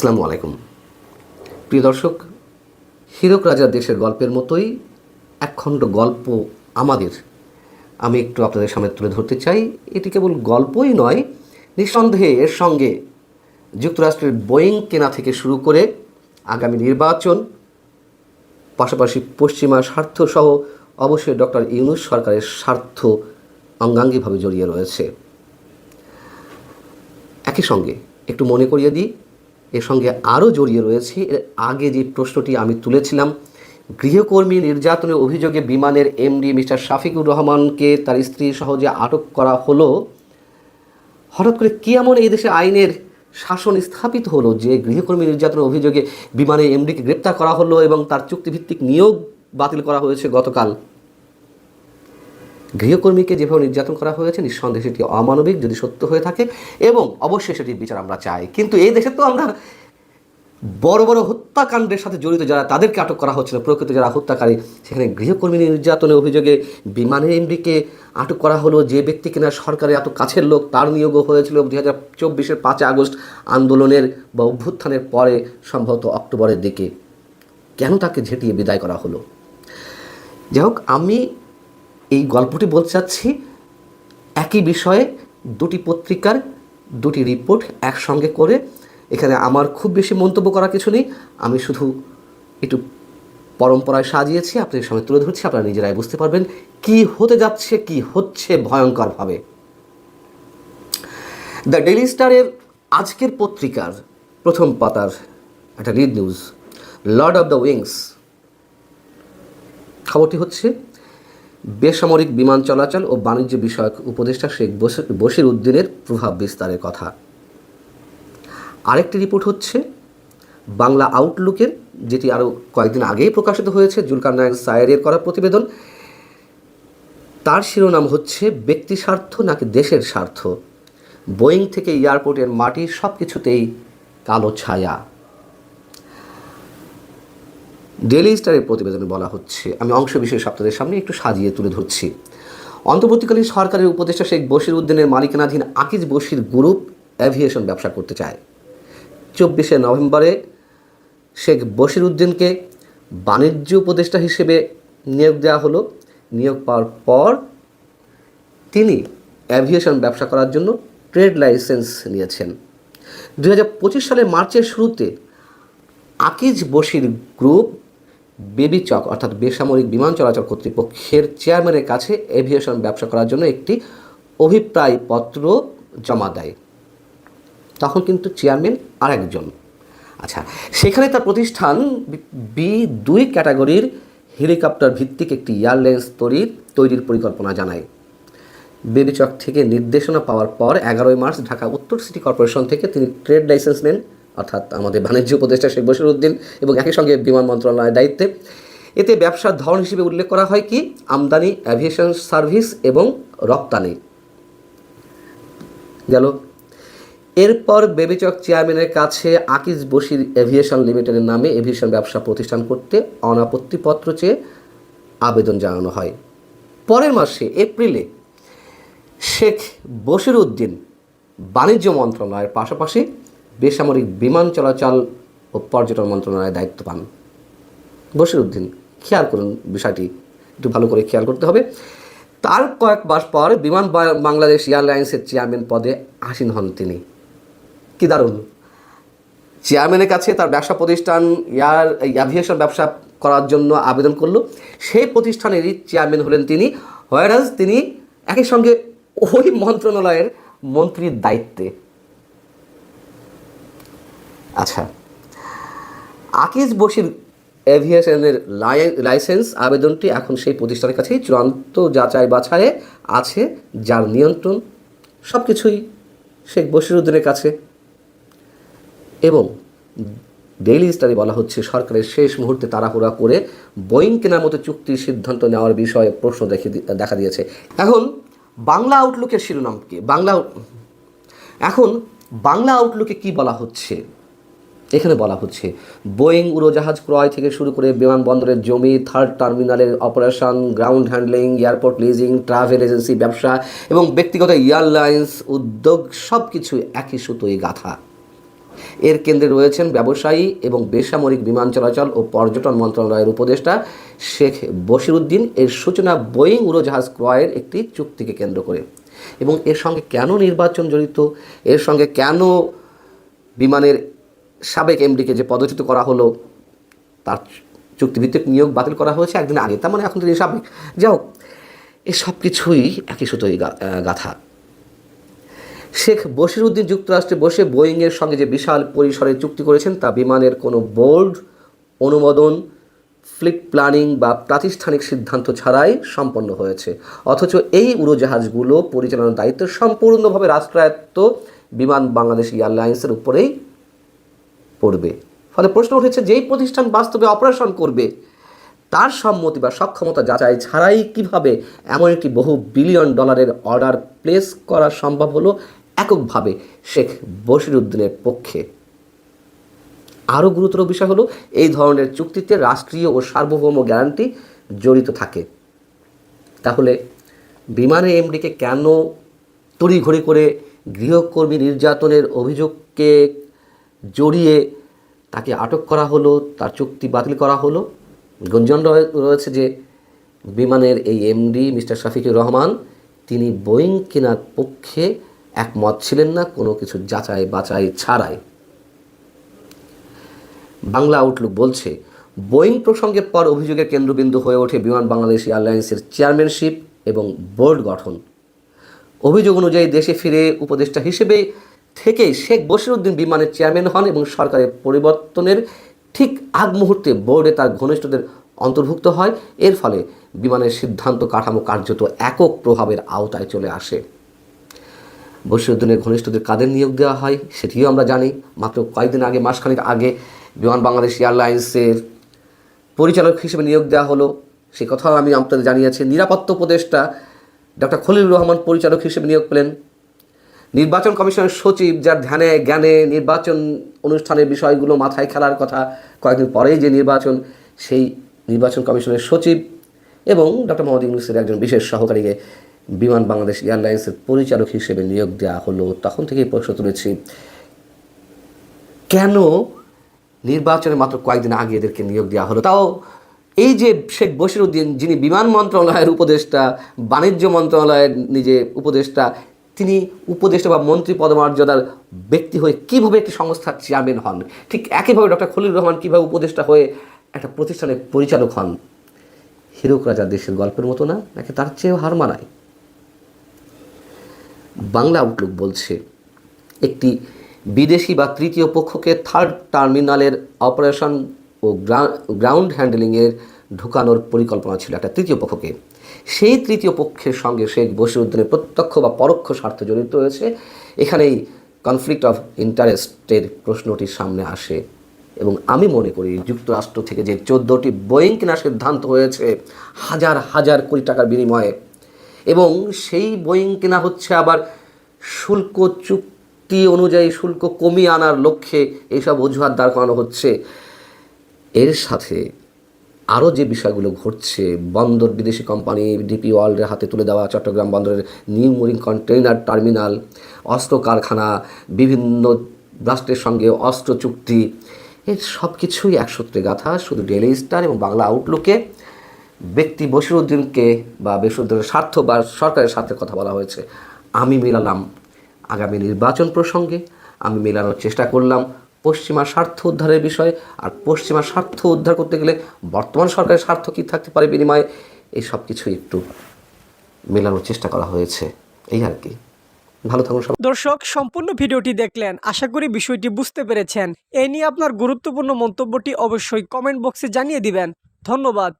আসসালামু আলাইকুম। প্রিয় দর্শক, হীরক রাজার দেশের গল্পের মতোই একখণ্ড গল্প আমি একটু আপনাদের সামনে তুলে ধরতে চাই। এটি কেবল গল্পই নয়, নিঃসন্দেহে এর সঙ্গে যুক্তরাষ্ট্রের বোয়িং কেনা থেকে শুরু করে আগামী নির্বাচন, পাশাপাশি পশ্চিমা স্বার্থসহ অবশ্যই ডক্টর ইউনূস সরকারের স্বার্থ অঙ্গাঙ্গিভাবে জড়িয়ে রয়েছে। একই সঙ্গে একটু মনে করিয়ে দিই, এর সঙ্গে আরও জড়িয়ে রয়েছে এর আগে যে প্রশ্নটি আমি তুলেছিলাম, গৃহকর্মী নির্যাতনের অভিযোগে বিমানের এমডি মিস্টার শাফিকুর রহমানকে তার স্ত্রী সহ যে আটক করা হলো, হঠাৎ করে কী এমন এই দেশে আইনের শাসন স্থাপিত হলো যে গৃহকর্মী নির্যাতনের অভিযোগে বিমানের এমডিকে গ্রেপ্তার করা হলো এবং তার চুক্তিভিত্তিক নিয়োগ বাতিল করা হয়েছে গতকাল। গৃহকর্মীকে যেভাবে নির্যাতন করা হয়েছে নিঃসন্দেহে সেটি অমানবিক যদি সত্য হয়ে থাকে, এবং অবশ্যই সেটির বিচার আমরা চাই। কিন্তু এই দেশে তো আমরা বড় বড় হত্যাকাণ্ডের সাথে জড়িত যারা, তাদেরকে আটক করা হচ্ছিল, প্রকৃত যারা হত্যাকারী, সেখানে গৃহকর্মী নির্যাতনের অভিযোগে বিমানের এমডিকে আটক করা হলো। যে ব্যক্তি কিনা সরকারের এত কাছের লোক, তার নিয়োগও হয়েছিল 2024-এর 5 আগস্ট আন্দোলনের বা অভ্যুত্থানের পরে, সম্ভবত অক্টোবরের দিকে। কেন তাকে ঝেঁটিয়ে বিদায় করা হলো? যাই হোক, আমি এই গল্পটি বলতে চাচ্ছি একই বিষয়ে দুটি পত্রিকার দুটি রিপোর্ট একসঙ্গে করে। এখানে আমার খুব বেশি মন্তব্য করার কিছু নেই, আমি শুধু একটু পরম্পরায় সাজিয়েছি, আপনাদের সামনে তুলে ধরছি, আপনারা নিজেরাই বুঝতে পারবেন কি হতে যাচ্ছে, কি হচ্ছে ভয়ঙ্করভাবে। দ্য ডেইলি স্টারের আজকের পত্রিকার প্রথম পাতার একটা lead news, Lord of the wings. খবরটি হচ্ছে বেসামরিক বিমান চলাচল ও বাণিজ্য বিষয়ক উপদেষ্টা শেখ বশির উদ্দিনের প্রভাব বিস্তারের কথা। আরেকটি রিপোর্ট হচ্ছে বাংলা আউটলুকের, যেটি আরও কয়েকদিন আগেই প্রকাশিত হয়েছে, জুলকার নায়েক সায়েরের করা প্রতিবেদন। তার শিরোনাম হচ্ছে ব্যক্তি স্বার্থ নাকি দেশের স্বার্থ, বোয়িং থেকে এয়ারপোর্টের মাটি সব কিছুতেই কালো ছায়া। ডেইলি স্টারের প্রতিবেদনে বলা হচ্ছে, আমি অংশ বিশেষ আপনাদের সামনে একটু সাজিয়ে তুলে ধরছি। অন্তর্বর্তীকালীন সরকারের উপদেষ্টা শেখ বশির উদ্দিনের মালিকানাধীন আকিজ বশির গ্রুপ অ্যাভিয়েশন ব্যবসা করতে চায়। 24শে নভেম্বরে শেখ বশির উদ্দিনকে বাণিজ্য উপদেষ্টা হিসেবে নিয়োগ দেওয়া হলো। নিয়োগ পাওয়ার পর তিনি অ্যাভিয়েশন ব্যবসা করার জন্য ট্রেড লাইসেন্স নিয়েছেন। 2025 সালের মার্চের শুরুতে আকিজ বশির গ্রুপ বেবি চক অর্থাৎ বেসামরিক বিমান চলাচল কর্তৃপক্ষের চেয়ারম্যানের কাছে এভিয়েশন ব্যবসা করার জন্য একটি অভিপ্রায় পত্র জমা দেয়। তখন কিন্তু চেয়ারম্যান আরেকজন। আচ্ছা, সেখানে তার প্রতিষ্ঠান B2 ক্যাটাগরির হেলিকপ্টার ভিত্তিক একটি এয়ারলাইন্স তৈরির পরিকল্পনা জানায়। বেবি চক থেকে নির্দেশনা পাওয়ার পর 11 মার্চ ঢাকা উত্তর সিটি কর্পোরেশন থেকে তিনি ট্রেড লাইসেন্স নেন, অর্থাৎ আমাদের বাণিজ্য উপদেষ্টা শেখ বশির উদ্দিন, এবং একই সঙ্গে বিমান মন্ত্রণালয়ের দায়িত্বে। এতে ব্যবসার ধরন হিসেবে উল্লেখ করা হয় কি, আমদানি, অ্যাভিয়েশন সার্ভিস এবং রপ্তানি গেল। এরপর বেবিচক চেয়ারম্যানের কাছে আকিজ বশির এভিয়েশন লিমিটেডের নামে এভিয়েশন ব্যবসা প্রতিষ্ঠান করতে অনাপত্তিপত্র চেয়ে আবেদন জানানো হয়। পরের মাসে এপ্রিলে শেখ বশির উদ্দিন বাণিজ্য মন্ত্রণালয়ের পাশাপাশি বেসামরিক বিমান চলাচল ও পর্যটন মন্ত্রণালয়ের দায়িত্ব পান। বশির উদ্দিন, খেয়াল করুন বিষয়টি, একটু ভালো করে খেয়াল করতে হবে। তার কয়েক মাস পর বিমান বাংলাদেশ এয়ারলাইন্সের চেয়ারম্যান পদে আসীন হন তিনি। কি দারুণ! চেয়ারম্যানের কাছে তার ব্যবসা প্রতিষ্ঠান অ্যাভিয়েশন ব্যবসা করার জন্য আবেদন করলো, সেই প্রতিষ্ঠানেরই চেয়ারম্যান হলেন তিনি, হোয়ারাজ তিনি একই সঙ্গে ওই মন্ত্রণালয়ের মন্ত্রীর দায়িত্বে। আচ্ছা, আকিজ বশির এভিয়েশনের লাইসেন্স আবেদনটি এখন সেই প্রতিষ্ঠানের কাছেই চূড়ান্ত যাচাই বাছাইয়ে আছে, যার নিয়ন্ত্রণ সব কিছুই শেখ বশির উদ্দিনের কাছে। এবং ডেইলি স্টারে বলা হচ্ছে, সরকারের শেষ মুহূর্তে তাড়াহুড়া করে বোয়িং কেনার মতো চুক্তির সিদ্ধান্ত নেওয়ার বিষয়ে প্রশ্ন দেখা দিয়েছে। এখন বাংলা আউটলুকের শিরোনাম কি, বাংলা আউটলুকে কি বলা হচ্ছে? এখানে বলা হচ্ছে, বোয়িং উড়োজাহাজ ক্রয় থেকে শুরু করে বিমানবন্দরের জমি, থার্ড টার্মিনালের operation, ground handling, airport leasing, travel agency ব্যবসা এবং ব্যক্তিগত এয়ারলাইন্স উদ্যোগ সব কিছু একই সুতোয় গাঁথা। এর কেন্দ্রে রয়েছেন ব্যবসায়ী এবং বেসামরিক বিমান চলাচল ও পর্যটন মন্ত্রণালয়ের উপদেষ্টা শেখ বশিরউদ্দিন। এর সূচনা বোয়িং উড়োজাহাজ ক্রয়ের একটি চুক্তিকে কেন্দ্র করে। এবং এর সঙ্গে কেন নির্বাচন জড়িত, এর সঙ্গে কেন বিমানের সাবেক এমডিকে যে পদচ্যুত করা হলো তার চুক্তিভিত্তিক নিয়োগ বাতিল করা হয়েছে একদিন আগে, তার মানে এখন তিনি সাবেক। যাই হোক, এই সব কিছুই একই সুতোই গাথা। শেখ বশিরউদ্দিন যুক্তরাষ্ট্রে বসে বোয়িংয়ের সঙ্গে যে বিশাল পরিসরে চুক্তি করেছেন তা বিমানের কোনো বোর্ড অনুমোদন, ফ্লিট প্ল্যানিং বা প্রাতিষ্ঠানিক সিদ্ধান্ত ছাড়াই সম্পন্ন হয়েছে। অথচ এই উড়োজাহাজগুলো পরিচালনার দায়িত্ব সম্পূর্ণভাবে রাষ্ট্রায়ত্ত বিমান বাংলাদেশ এয়ারলাইন্সের উপরেই পড়বে। ফলে প্রশ্ন উঠেছে, যেই প্রতিষ্ঠান বাস্তবে অপারেশন করবে তার সম্মতি বা সক্ষমতা যাচাই ছাড়াই কিভাবে এমন একটি বহু বিলিয়ন ডলারের অর্ডার প্লেস করা সম্ভব হলো এককভাবে শেখ বশিরউদ্দিনের পক্ষে? আরও গুরুতর বিষয় হলো, এই ধরনের চুক্তিতে রাষ্ট্রীয় ও সার্বভৌম গ্যারান্টি জড়িত থাকে। তাহলে বিমানের এমডিকে কেন তড়িঘড়ি করে গৃহকর্মী নির্যাতনের অভিযোগকে জড়িয়ে তাকে আটক করা হলো, তার চুক্তি বাতিল করা হলো? গুঞ্জন রয়েছে যে বিমানের এই এমডি মিস্টার শফিকুর রহমান তিনি বোয়িং কেনার পক্ষে একমত ছিলেন না কোনো কিছু যাচাই বাছাই ছাড়াই। বাংলা আউটলুক বলছে, বোয়িং প্রসঙ্গের পর অভিযোগের কেন্দ্রবিন্দু হয়ে ওঠে বিমান বাংলাদেশ এয়ারলাইন্সের চেয়ারম্যানশিপ এবং বোর্ড গঠন। অভিযোগ অনুযায়ী দেশে ফিরে উপদেষ্টা হিসেবে থেকেই শেখ বশিরউদ্দিন বিমানের চেয়ারম্যান হন এবং সরকারের পরিবর্তনের ঠিক আগ মুহূর্তে বোর্ডে তার ঘনিষ্ঠদের অন্তর্ভুক্ত হয়। এর ফলে বিমানের সিদ্ধান্ত কাঠামো কার্যত একক প্রভাবের আওতায় চলে আসে। বশিরউদ্দিনের ঘনিষ্ঠদের কাদের নিয়োগ দেওয়া হয় সেটিও আমরা জানি। মাত্র কয়েকদিন আগে, মাসখানেক আগে বিমান বাংলাদেশ এয়ারলাইন্সের পরিচালক হিসেবে নিয়োগ দেওয়া হলো, সে কথাও আমি আপনাদের জানিয়েছি। নিরাপত্তা উপদেষ্টা ডক্টর খলিলুর রহমান পরিচালক হিসেবে নিয়োগ পেলেন। নির্বাচন কমিশনের সচিব, যার ধ্যানে জ্ঞানে নির্বাচন অনুষ্ঠানের বিষয়গুলো মাথায় খেলার কথা, কয়েকদিন পরেই যে নির্বাচন, সেই নির্বাচন কমিশনের সচিব এবং ডক্টর মোহাম্মদ ইউনূসের একজন বিশেষ সহকারীকে বিমান বাংলাদেশ এয়ারলাইন্সের পরিচালক হিসেবে নিয়োগ দেওয়া হলো। তখন থেকেই প্রশ্ন তুলেছি, কেন নির্বাচনের মাত্র কয়েকদিন আগে এদেরকে নিয়োগ দেওয়া হলো? তাও এই যে শেখ বশিরউদ্দিন, যিনি বিমান মন্ত্রণালয়ের উপদেষ্টা, বাণিজ্য মন্ত্রণালয়ের নিজে উপদেষ্টা, তিনি উপদেষ্টা বা মন্ত্রী পদমর্যাদার ব্যক্তি হয়ে কীভাবে একটি সংস্থার চেয়ারম্যান হন? ঠিক একইভাবে ডক্টর খলিলুর রহমান কীভাবে উপদেষ্টা হয়ে একটা প্রতিষ্ঠানের পরিচালক হন? হীরক রাজা দেশের গল্পের মতো না, নাকি তার চেয়েও হার মানায়? বাংলা আউটলুক বলছে, একটি বিদেশি বা তৃতীয় পক্ষকে থার্ড টার্মিনালের অপারেশন ও গ্রাউন্ড হ্যান্ডলিংয়ের ঢুকানোর পরিকল্পনা ছিল একটা তৃতীয় পক্ষকে। সেই তৃতীয় পক্ষের সঙ্গে শেখ বশিরউদ্দিনের প্রত্যক্ষ বা পরোক্ষ স্বার্থ জড়িত রয়েছে। এখানেই কনফ্লিক্ট অফ ইন্টারেস্টের প্রশ্নটি সামনে আসে। এবং আমি মনে করি যুক্তরাষ্ট্র থেকে যে 14টি বোয়িং কেনার সিদ্ধান্ত হয়েছে হাজার হাজার কোটি টাকার বিনিময়ে, এবং সেই বোয়িং কেনা হচ্ছে আবার শুল্ক চুক্তি অনুযায়ী শুল্ক কমিয়ে আনার লক্ষ্যে এইসব অজুহাত দাঁড় করানো হচ্ছে। এর সাথে আরও যে বিষয়গুলো ঘটছে, বন্দর বিদেশি কোম্পানি ডিপি ওয়ার্ল্ডের হাতে তুলে দেওয়া চট্টগ্রাম বন্দরের নিউ মুরিং কন্টেইনার টার্মিনাল, অস্ত্র কারখানা, বিভিন্ন রাষ্ট্রের সঙ্গে অস্ত্র চুক্তি, এর সব কিছুই এক সূত্রে গাথা। শুধু ডেইলি স্টার এবং বাংলা আউটলুকে ব্যক্তি বশিরউদ্দিনকে বা বশিরউদ্দিনের স্বার্থ বা সরকারের স্বার্থের কথা বলা হয়েছে। আমি মেলালাম আগামী নির্বাচন প্রসঙ্গে, আমি মেলানোর চেষ্টা করলাম পশ্চিমা স্বার্থ উদ্ধারের বিষয়। আর পশ্চিমা স্বার্থ উদ্ধার করতে গেলে বর্তমান সরকারের স্বার্থ কী থাকতে পারে বিনিময়ে, এই সব কিছুই একটু মেলানোর চেষ্টা করা হয়েছে, এই আর কি। ভালো থাকুন সব। দর্শক, সম্পূর্ণ ভিডিওটি দেখলেন, আশা করি বিষয়টি বুঝতে পেরেছেন। এই নিয়ে আপনার গুরুত্বপূর্ণ মন্তব্যটি অবশ্যই কমেন্ট বক্সে জানিয়ে দিবেন। ধন্যবাদ।